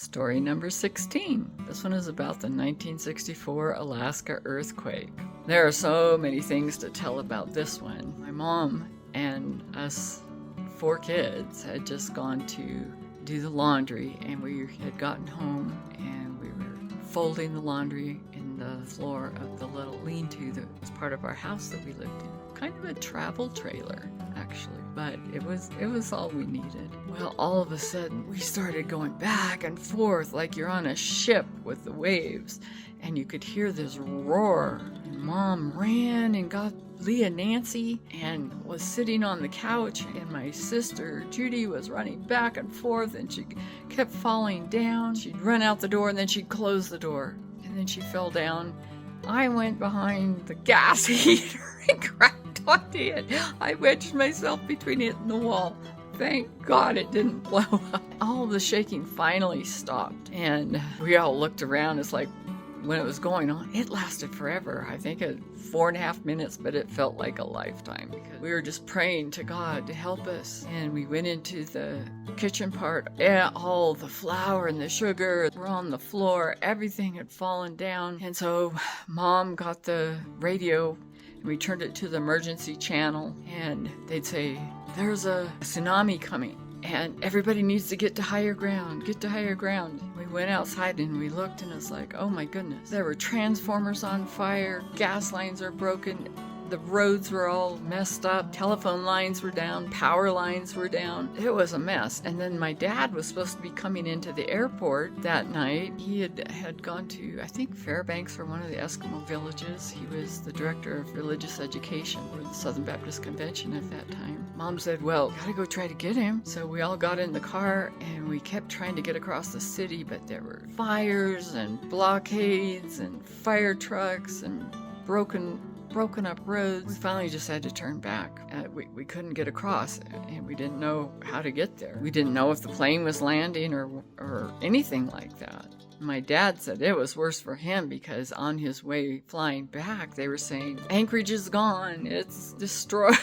Story number 16. This one is about the 1964 Alaska earthquake. There are so many things to tell about this one. My mom and us 4 kids had just gone to do the laundry, and we had gotten home and we were folding the laundry in the floor of the little lean-to that was part of our house that we lived in. Kind of a travel trailer, actually, but it was all we needed. Well, all of a sudden we started going back and forth like you're on a ship with the waves, and you could hear this roar. And Mom ran and got Leah Nancy and was sitting on the couch, and my sister Judy was running back and forth, and she kept falling down. She'd run out the door and then she'd close the door, and then she fell down. I went behind the gas heater and grabbed onto it. I wedged myself between it and the wall. Thank God it didn't blow up. All the shaking finally stopped, and we all looked around. It's like, when it was going on, it lasted forever. I think 4.5 minutes, but it felt like a lifetime because we were just praying to God to help us. And we went into the kitchen part, and all the flour and the sugar were on the floor. Everything had fallen down. And so Mom got the radio and we turned it to the emergency channel, and they'd say, "There's a tsunami coming, and everybody needs to get to higher ground, get to higher ground." We went outside and we looked, and it's like, oh my goodness. There were transformers on fire, gas lines are broken, the roads were all messed up, telephone lines were down, power lines were down. It was a mess. And then my dad was supposed to be coming into the airport that night. He had gone to, I think, Fairbanks or one of the Eskimo villages. He was the director of religious education for the Southern Baptist Convention at that time. Mom said, well, gotta go try to get him. So we all got in the car and we kept trying to get across the city, but there were fires and blockades and fire trucks and broken up roads. We finally just had to turn back. We couldn't get across, and we didn't know how to get there. We didn't know if the plane was landing or anything like that. My dad said it was worse for him because on his way flying back, they were saying, Anchorage is gone, it's destroyed.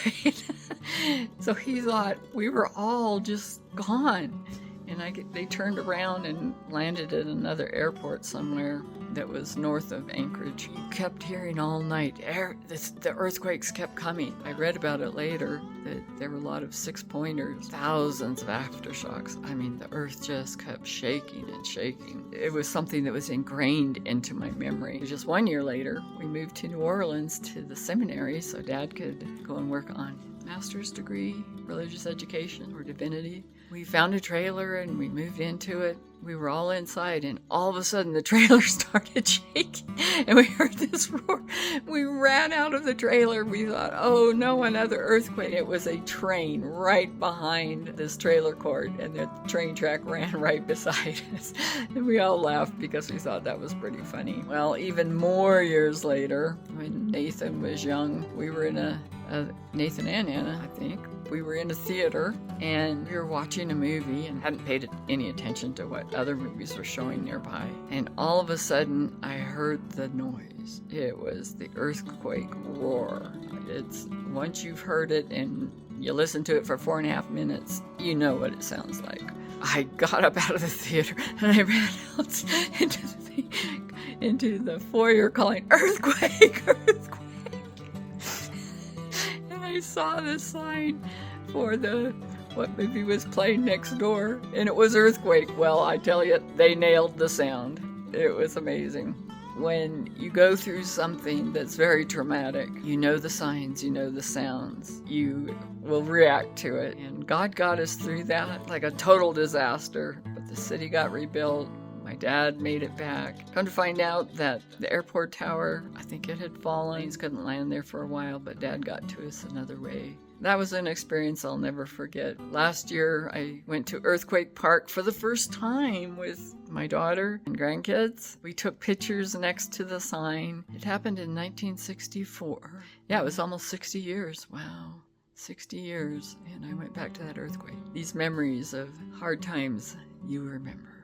So he thought we were all just gone. And they turned around and landed at another airport somewhere that was north of Anchorage. You kept hearing all night, the earthquakes kept coming. I read about it later, that there were a lot of 6-pointers, thousands of aftershocks. I mean, the earth just kept shaking and shaking. It was something that was ingrained into my memory. Just 1 year later, we moved to New Orleans to the seminary so Dad could go and work on master's degree, religious education or divinity. We found a trailer and we moved into it. We were all inside, and all of a sudden the trailer started shaking and we heard this roar. We ran out of the trailer. We thought, oh no, another earthquake. It was a train right behind this trailer court, and the train track ran right beside us. And we all laughed because we thought that was pretty funny. Well, even more years later, when Nathan was young, we were in Nathan and Anna, I think. We were in a theater and we were watching a movie and hadn't paid any attention to what other movies were showing nearby. And all of a sudden I heard the noise. It was the earthquake roar. It's once you've heard it and you listen to it for 4.5 minutes, you know what it sounds like. I got up out of the theater and I ran out into the foyer calling, "Earthquake, earthquake." I saw the sign for what movie was playing next door, and it was Earthquake. Well, I tell you, they nailed the sound. It was amazing. When you go through something that's very traumatic, you know the signs, you know the sounds, you will react to it. And God got us through that like a total disaster, but the city got rebuilt. My dad made it back. Come to find out that the airport tower, I think it had fallen. Planes couldn't land there for a while, but Dad got to us another way. That was an experience I'll never forget. Last year, I went to Earthquake Park for the first time with my daughter and grandkids. We took pictures next to the sign. It happened in 1964. Yeah, it was almost 60 years. Wow. 60 years, and I went back to that earthquake. These memories of hard times you remember.